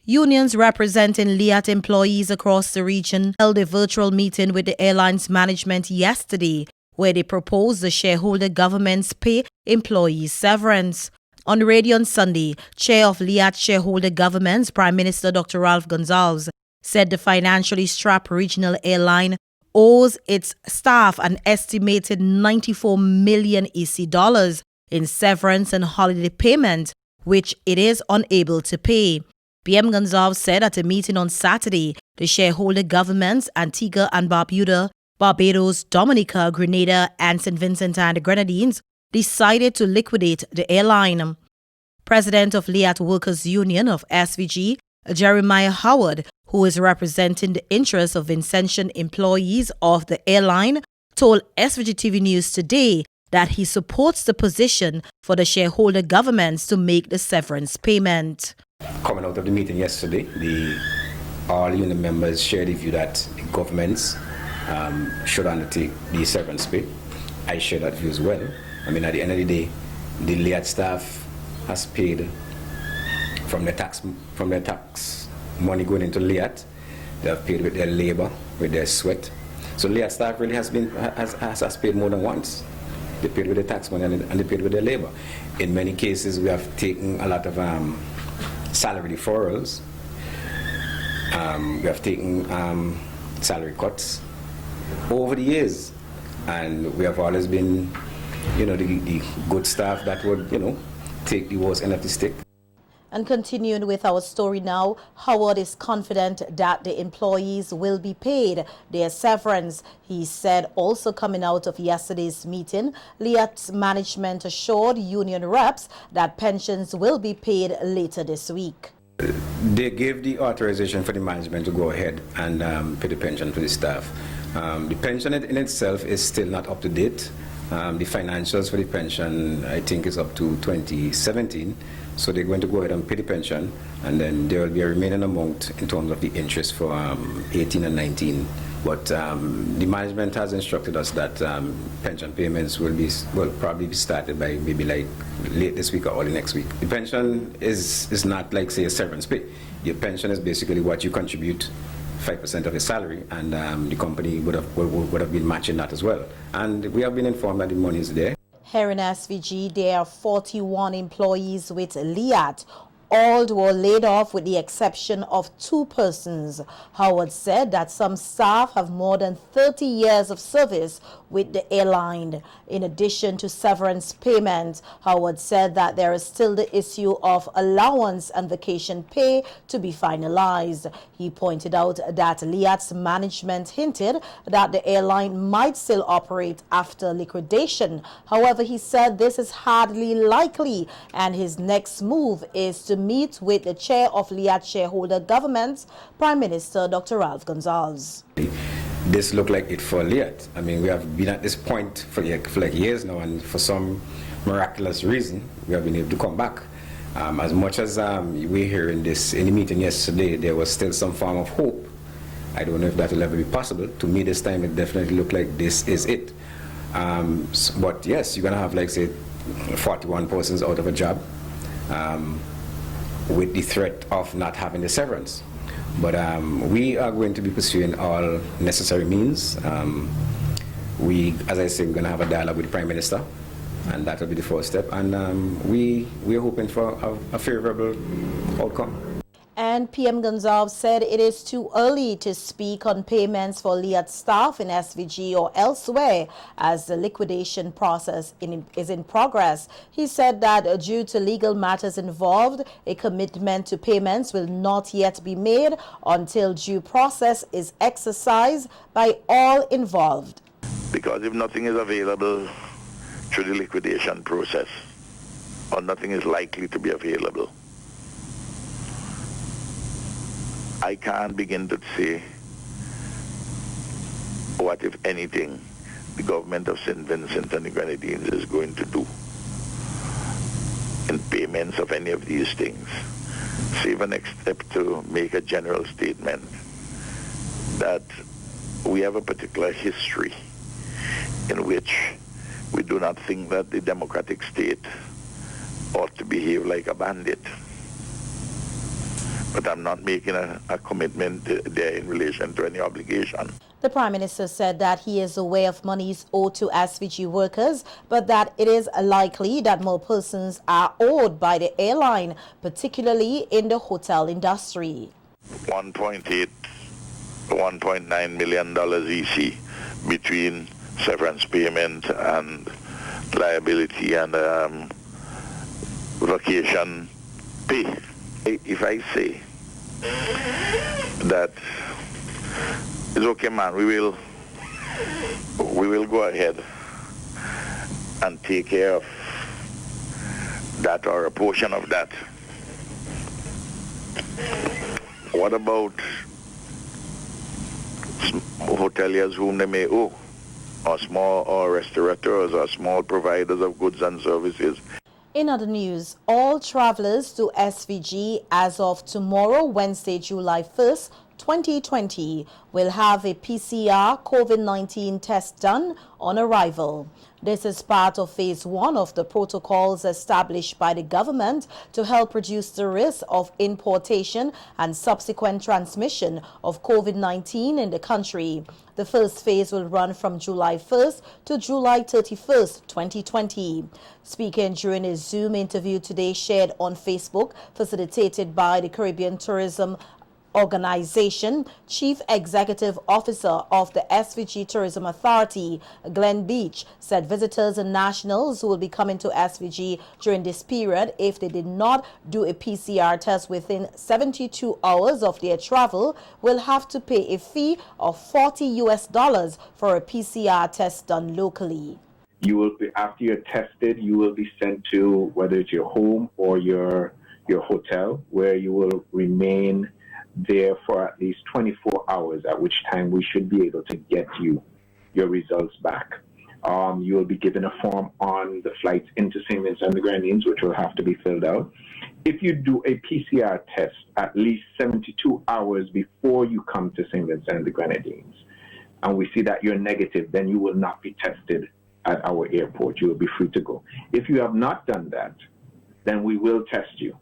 Unions representing LIAT employees across the region held a virtual meeting with the airline's management yesterday, where they proposed the shareholder government's pay employees severance. On radio on Sunday, Chair of LIAT Shareholder Governments, Prime Minister Dr. Ralph Gonsalves, said the financially strapped regional airline owes its staff an estimated 94 million EC dollars in severance and holiday payment, which it is unable to pay. PM Gonsalves said at a meeting on Saturday, the shareholder governments Antigua and Barbuda, Barbados, Dominica, Grenada, and St. Vincent and the Grenadines decided to liquidate the airline. President of LIAT Workers Union of SVG, Jeremiah Howard, who is representing the interests of Vincentian employees of the airline, told SVG-TV News today that he supports the position for the shareholder governments to make the severance payment. Coming out of the meeting yesterday, all union members shared the view that the governments should undertake the severance pay. I share that view as well. I mean, at the end of the day, the LIAT staff has paid from their tax money going into LIAT. They have paid with their labor, with their sweat. So LIAT staff really has paid more than once. They paid with their tax money and they paid with their labor. In many cases, we have taken a lot of salary deferrals. We have taken salary cuts over the years, and we have always been, the good staff that would, take the worst end of the stick. And continuing with our story now, Howard is confident that the employees will be paid their severance. He said also coming out of yesterday's meeting, LIAT's management assured union reps that pensions will be paid later this week. They gave the authorization for the management to go ahead and pay the pension for the staff. The pension in itself is still not up to date. The financials for the pension, I think, is up to 2017. So they're going to go ahead and pay the pension, and then there will be a remaining amount in terms of the interest for 18 and 19. But the management has instructed us that pension payments will probably be started by maybe like late this week or early next week. The pension is not like, say, a severance pay. Your pension is basically what you contribute 5% of your salary, and the company would have been matching that as well. And we have been informed that the money is there. Here in SVG, there are 41 employees with LIAT. All were laid off with the exception of 2 persons. Howard said that some staff have more than 30 years of service with the airline. In addition to severance payments, Howard said that there is still the issue of allowance and vacation pay to be finalized. He pointed out that LIAT's management hinted that the airline might still operate after liquidation. However, he said this is hardly likely, and his next move is to meet with the chair of LIAT Shareholder Governments, Prime Minister Dr. Ralph Gonsalves. This looked like it for LIAT. I mean, we have been at this point for like years now, and for some miraculous reason, we have been able to come back. As much as we hear in the meeting yesterday, there was still some form of hope. I don't know if that will ever be possible. To me, this time, it definitely looked like this is it. But yes, you're going to have, like, say, 41 persons out of a job, with the threat of not having the severance. But we are going to be pursuing all necessary means. As I say, we're going to have a dialogue with the Prime Minister, and that will be the first step. And we are hoping for a favorable outcome. And PM Gonsalves said it is too early to speak on payments for LIAT staff in SVG or elsewhere as the liquidation process is in progress. He said that due to legal matters involved, a commitment to payments will not yet be made until due process is exercised by all involved. Because if nothing is available through the liquidation process, or nothing is likely to be available, I can't begin to say what, if anything, the government of St. Vincent and the Grenadines is going to do in payments of any of these things. Save a next step to make a general statement that we have a particular history in which we do not think that the democratic state ought to behave like a bandit. but I'm not making a commitment there in relation to any obligation. The Prime Minister said that he is aware of monies owed to SVG workers, but that it is likely that more persons are owed by the airline, particularly in the hotel industry. $1.8, $1.9 million EC between severance payment and liability and vacation pay. If I say that it's okay, man, we will go ahead and take care of that or a portion of that. What about hoteliers whom they may owe, or restaurateurs or small providers of goods and services? In other news, all travelers to SVG as of tomorrow, Wednesday, July 1st, 2020, will have a PCR COVID-19 test done on arrival. This is part of phase 1 of the protocols established by the government to help reduce the risk of importation and subsequent transmission of COVID-19 in the country. The first phase will run from July 1st to July 31st, 2020. Speaking during a Zoom interview today shared on Facebook, facilitated by the Caribbean Tourism Organization, Chief Executive Officer of the SVG Tourism Authority, Glenn Beach, said visitors and nationals who will be coming to SVG during this period, if they did not do a PCR test within 72 hours of their travel, will have to pay a fee of $40 for a PCR test done locally. You will be, after you're tested, you will be sent to whether it's your home or your hotel, where you will remain there for at least 24 hours, at which time we should be able to get you your results back. You will be given a form on the flights into St. Vincent and the Grenadines, which will have to be filled out. If you do a PCR test at least 72 hours before you come to St. Vincent and the Grenadines, and we see that you're negative, then you will not be tested at our airport. You will be free to go. If you have not done that, then we will test you,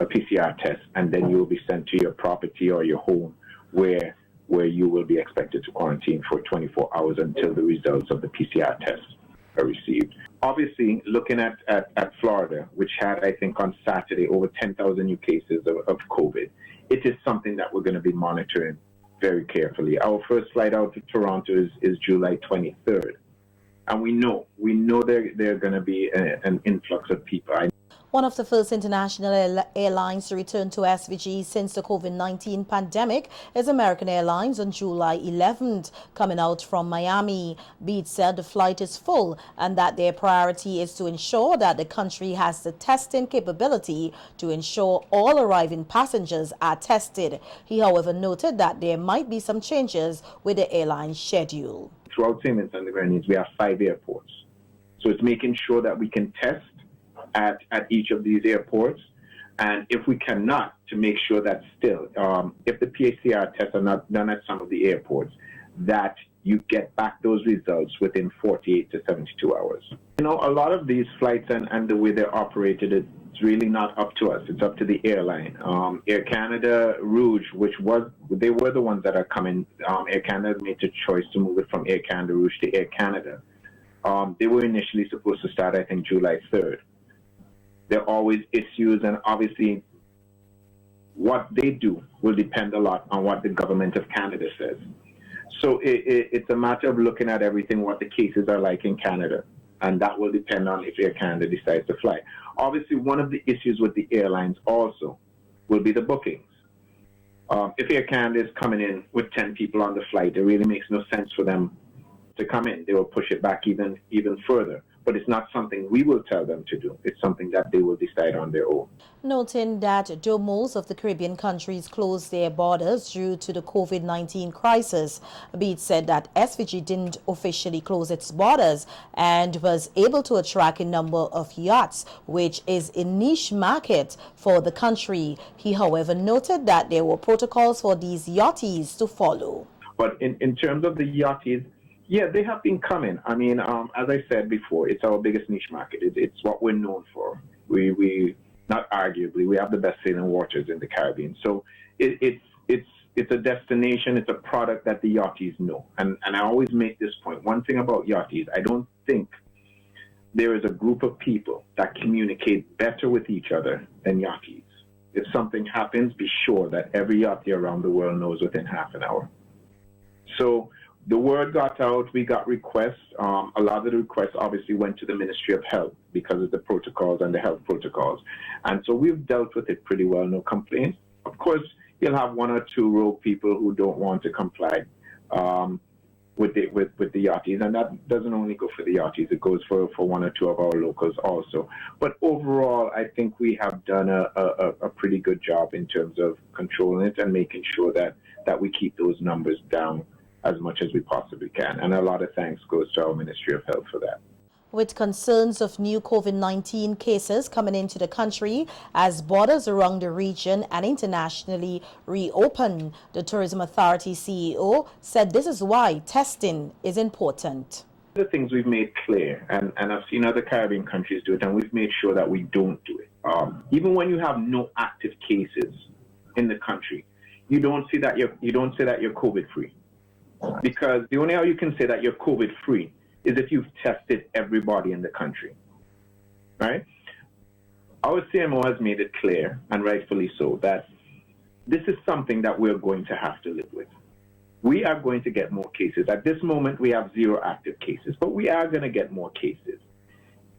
a PCR test, and then you will be sent to your property or your home where you will be expected to quarantine for 24 hours until the results of the PCR test are received. Obviously, looking at Florida, which had, I think, on Saturday over 10,000 new cases of COVID, it is something that we're going to be monitoring very carefully. Our first flight out to Toronto is July 23rd. And we know there going to be an influx of people. One of the first international airlines to return to SVG since the COVID-19 pandemic is American Airlines on July 11th, coming out from Miami. Beat said the flight is full and that their priority is to ensure that the country has the testing capability to ensure all arriving passengers are tested. He, however, noted that there might be some changes with the airline's schedule. Throughout St. Vincent and the Grenadines, we have 5 airports. So it's making sure that we can test at each of these airports, and if we cannot, to make sure that still, if the PCR tests are not done at some of the airports, that you get back those results within 48 to 72 hours. You know, a lot of these flights and the way they're operated, it's really not up to us. It's up to the airline. Air Canada, Rouge, they were the ones that are coming. Air Canada made the choice to move it from Air Canada Rouge to Air Canada. They were initially supposed to start, I think, July 3rd. There are always issues, and obviously what they do will depend a lot on what the government of Canada says. So it's a matter of looking at everything, what the cases are like in Canada, and that will depend on if Air Canada decides to fly. Obviously, one of the issues with the airlines also will be the bookings. If Air Canada is coming in with 10 people on the flight, it really makes no sense for them to come in. They will push it back even further. But it's not something we will tell them to do. It's something that they will decide on their own. Noting that though most of the Caribbean countries closed their borders due to the COVID-19 crisis, Beat said that SVG didn't officially close its borders and was able to attract a number of yachts, which is a niche market for the country. He, however, noted that there were protocols for these yachties to follow. But in terms of the yachties, yeah, they have been coming. I mean, as I said before, it's our biggest niche market. It's what we're known for. We not arguably, we have the best sailing waters in the Caribbean. So it's a destination, it's a product that the yachties know. And I always make this point. One thing about yachties, I don't think there is a group of people that communicate better with each other than yachties. If something happens, be sure that every yachty around the world knows within half an hour. So the word got out, we got requests. A lot of the requests obviously went to the Ministry of Health because of the protocols and the health protocols. And so we've dealt with it pretty well, no complaints. Of course, you'll have one or two rogue people who don't want to comply with the yachties, and that doesn't only go for the yachties, it goes for one or two of our locals also. But overall, I think we have done a pretty good job in terms of controlling it and making sure that we keep those numbers down as much as we possibly can. And a lot of thanks goes to our Ministry of Health for that. With concerns of new COVID-19 cases coming into the country as borders around the region and internationally reopen, the Tourism Authority CEO said this is why testing is important. The things we've made clear, and I've seen other Caribbean countries do it, and we've made sure that we don't do it. Even when you have no active cases in the country, you don't say that you're COVID-free, because the only how you can say that you're COVID-free is if you've tested everybody in the country, right? Our CMO has made it clear, and rightfully so, that this is something that we're going to have to live with. We are going to get more cases. At this moment, we have 0 active cases, but we are going to get more cases.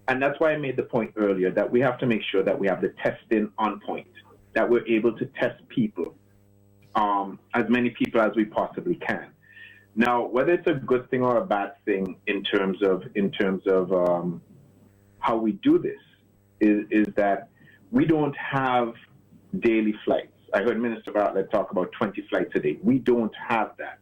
And that's why I made the point earlier that we have to make sure that we have the testing on point, that we're able to test people, as many people as we possibly can. Now, whether it's a good thing or a bad thing in terms of how we do this is that we don't have daily flights. I heard Minister Bartlett talk about 20 flights a day. We don't have that.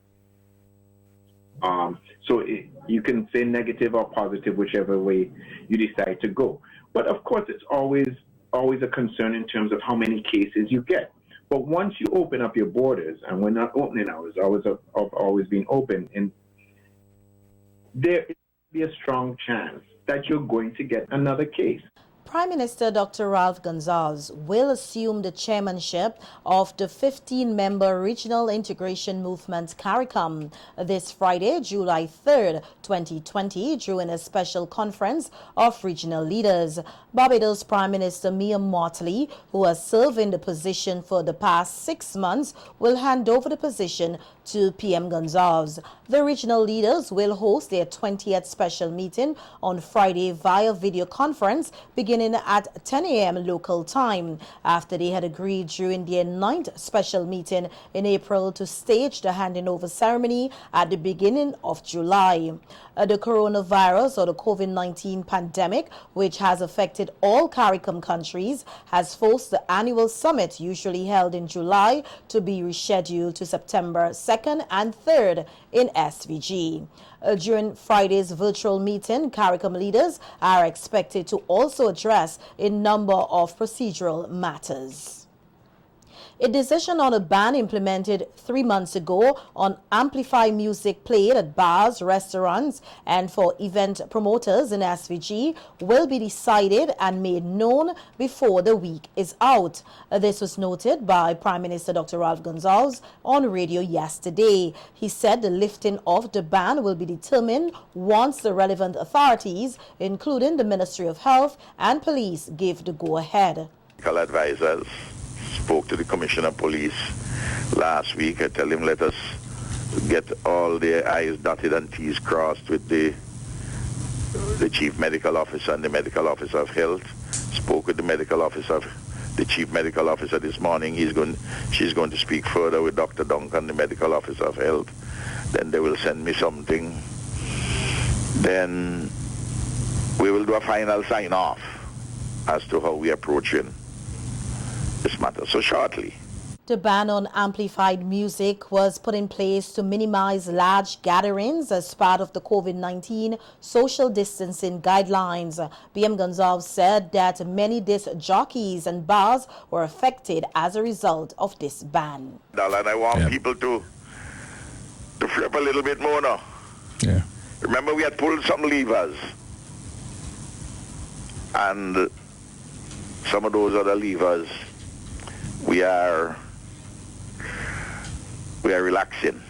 You can say negative or positive, whichever way you decide to go. But of course, it's always a concern in terms of how many cases you get. But once you open up your borders, and we're not opening ours, ours have always been open, and there will be a strong chance that you're going to get another case. Prime Minister Dr. Ralph Gonsalves will assume the chairmanship of the 15-member Regional Integration Movement CARICOM this Friday, July 3rd, 2020, during a special conference of regional leaders. Barbados Prime Minister Mia Mottley, who has served in the position for the past 6 months, will hand over the position to PM Gonsalves. The regional leaders will host their 20th special meeting on Friday via video conference, beginning at 10 a.m. local time, after they had agreed during their 9th special meeting in April to stage the handing over ceremony at the beginning of July. The coronavirus, or the COVID-19 pandemic, which has affected all CARICOM countries, has forced the annual summit, usually held in July, to be rescheduled to September 2nd and 3rd in SVG. During Friday's virtual meeting, CARICOM leaders are expected to also address a number of procedural matters. A decision on a ban implemented 3 months ago on amplified music played at bars, restaurants, and for event promoters in SVG will be decided and made known before the week is out. This was noted by Prime Minister Dr. Ralph Gonsalves on radio yesterday. He said the lifting of the ban will be determined once the relevant authorities, including the Ministry of Health and Police, give the go-ahead. Advisors spoke to the Commissioner of Police last week. I tell him let us get all the I's dotted and T's crossed with the Chief Medical Officer and the Medical Officer of Health. Spoke with the Medical Officer, the Chief Medical Officer this morning. She's going to speak further with Dr. Duncan, the Medical Officer of Health. Then they will send me something. Then we will do a final sign-off as to how we are approaching this matter so shortly. The ban on amplified music was put in place to minimize large gatherings as part of the COVID-19 social distancing guidelines. PM Gonsalves said that many disc jockeys and bars were affected as a result of this ban. And I want people to flip a little bit more now. Yeah. Remember, we had pulled some levers, and some of those other levers we are relaxing.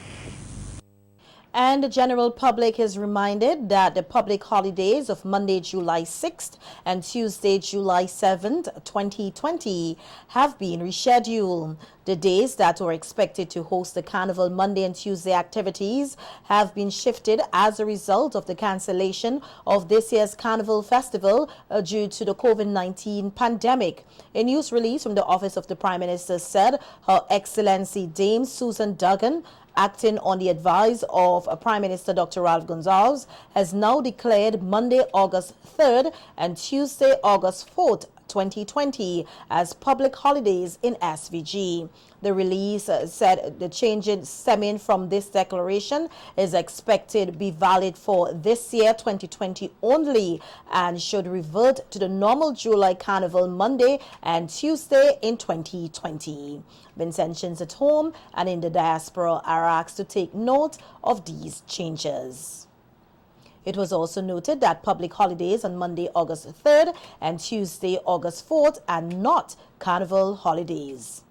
And the general public is reminded that the public holidays of Monday, July 6th and Tuesday, July 7th, 2020 have been rescheduled. The days that were expected to host the Carnival Monday and Tuesday activities have been shifted as a result of the cancellation of this year's Carnival Festival due to the COVID-19 pandemic. A news release from the Office of the Prime Minister said Her Excellency Dame Susan Duggan, acting on the advice of Prime Minister Dr. Ralph Gonsalves, has now declared Monday, August 3rd and Tuesday, August 4th, 2020 as public holidays in SVG. The release said the change stemming from this declaration is expected to be valid for this year, 2020 only, and should revert to the normal July Carnival Monday and Tuesday in 2020. Vincentians at home and in the diaspora are asked to take note of these changes. It was also noted that public holidays on Monday, August 3rd and Tuesday, August 4th are not Carnival holidays.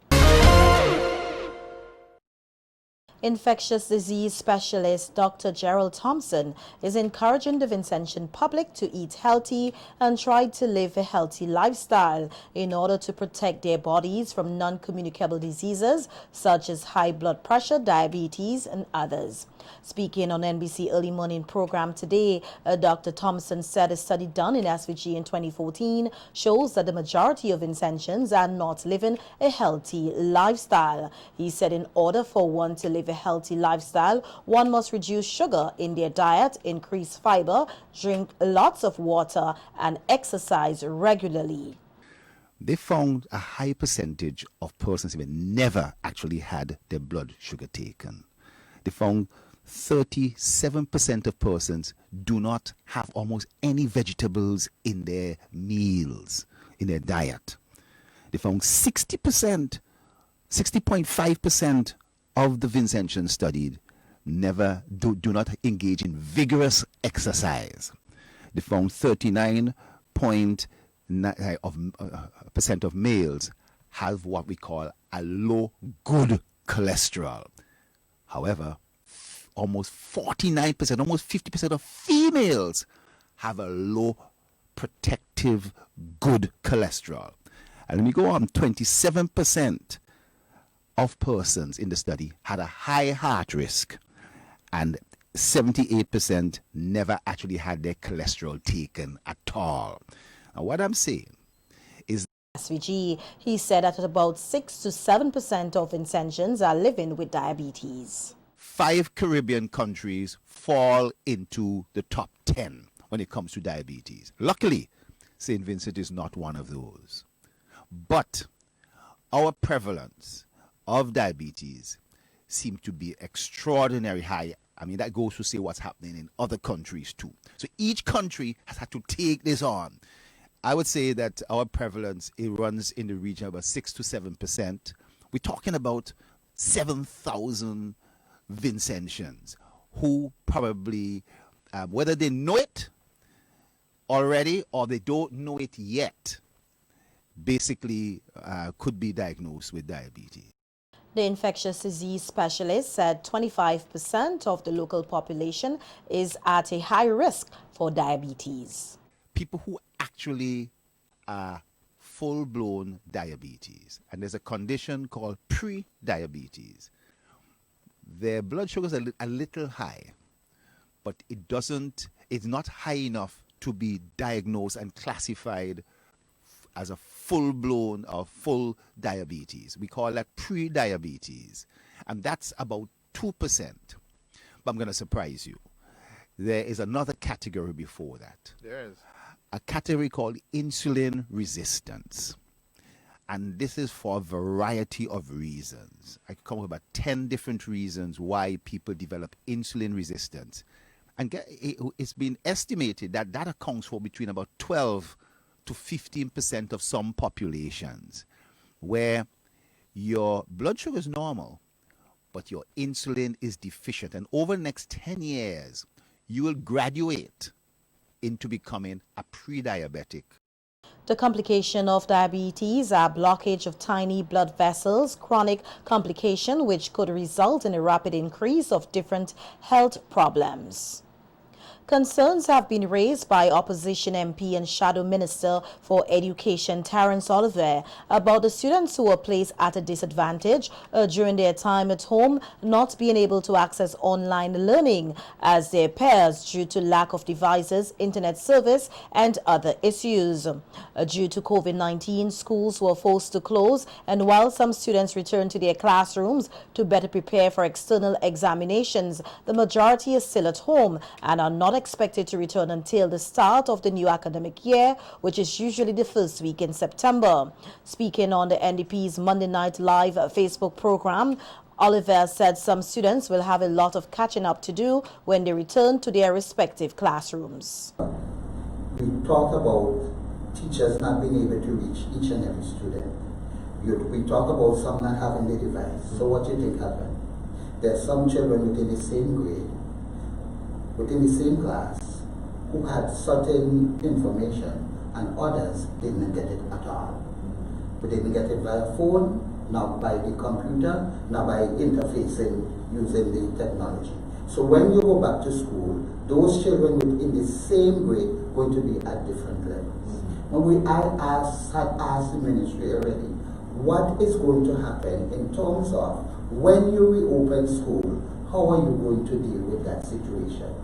Infectious disease specialist Dr. Gerald Thompson is encouraging the Vincentian public to eat healthy and try to live a healthy lifestyle in order to protect their bodies from non-communicable diseases such as high blood pressure, diabetes, and others. Speaking on NBC Early Morning program today, Dr. Thompson said a study done in SVG in 2014 shows that the majority of Vincentians are not living a healthy lifestyle. He said in order for one to live a healthy lifestyle, one must reduce sugar in their diet, increase fiber, drink lots of water, and exercise regularly. They found a high percentage of persons who never actually had their blood sugar taken. They found 37% of persons do not have almost any vegetables in their meals, in their diet. They found 60.5% of the Vincentians studied do not engage in vigorous exercise. They found 39% of males have what we call a low good cholesterol. However, almost 49%, almost 50% of females have a low protective good cholesterol. And let me go on, 27% of persons in the study had a high heart risk, and 78% never actually had their cholesterol taken at all. Now, what I'm saying is SVG, he said that about 6 to 7% of Vincentians are living with diabetes. 5 Caribbean countries fall into the top 10 when it comes to diabetes. Luckily, St. Vincent is not one of those. But our prevalence of diabetes seems to be extraordinarily high. I mean, that goes to say what's happening in other countries too. So each country has had to take this on. I would say that our prevalence, it runs in the region of about 6 to 7%. We're talking about 7,000 Vincentians who probably, whether they know it already or they don't know it yet, basically could be diagnosed with diabetes. The infectious disease specialist said 25% of the local population is at a high risk for diabetes. People who actually are full-blown diabetes, and there's a condition called pre-diabetes. Their blood sugars are a little high, but it's not high enough to be diagnosed and classified as a full-blown or full diabetes. We call that pre-diabetes, and that's about 2%. But I'm going to surprise you. There is another category before that. There is. A category called insulin resistance. And this is for a variety of reasons. I could come up with about 10 different reasons why people develop insulin resistance. And it's been estimated that that accounts for between about 12 to 15% of some populations, where your blood sugar is normal, but your insulin is deficient. And over the next 10 years, you will graduate into becoming a pre-diabetic. The complication of diabetes are blockage of tiny blood vessels, chronic complication which could result in a rapid increase of different health problems. Concerns have been raised by opposition MP and Shadow Minister for Education Terence Oliver about the students who were placed at a disadvantage during their time at home not being able to access online learning as their peers due to lack of devices, internet service and other issues. Due to COVID-19, schools were forced to close, and while some students returned to their classrooms to better prepare for external examinations, the majority is still at home and are not expected to return until the start of the new academic year, which is usually the first week in September. Speaking on the NDP's Monday Night Live Facebook program, Oliver said some students will have a lot of catching up to do when they return to their respective classrooms. We talk about teachers not being able to reach each and every student. We talk about some not having the device. So what do you think happened? There are some children within the same grade, within the same class, who had certain information and others didn't get it at all. We didn't get it via phone, not by the computer, not by interfacing using the technology. So when you go back to school, those children within the same grade are going to be at different levels. When had asked the ministry already, what is going to happen in terms of when you reopen school, how are you going to deal with that situation?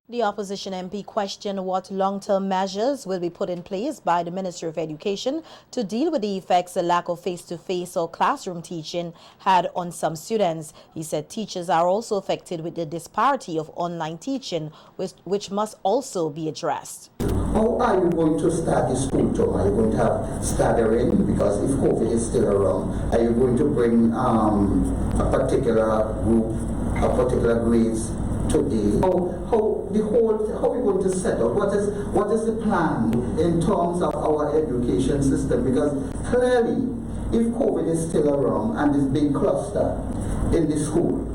The opposition MP questioned what long-term measures will be put in place by the Ministry of Education to deal with the effects the lack of face-to-face or classroom teaching had on some students. He said teachers are also affected with the disparity of online teaching, which must also be addressed. How are you going to start the school term? Are you going to have staggering? Because if COVID is still around, are you going to bring a particular group, a particular grades today? How are we going to set up? What is the plan in terms of our education system? Because clearly, if COVID is still around and this big cluster in the schools,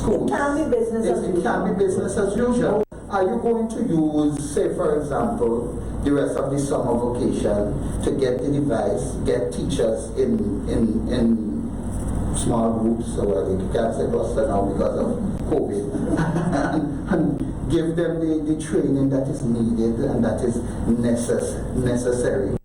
it can be business as usual. It can be business as usual. Are you going to use, say for example, the rest of the summer vacation to get the device, get teachers in small groups, so you can't say cluster now because of COVID, and give them the training that is needed and that is necessary?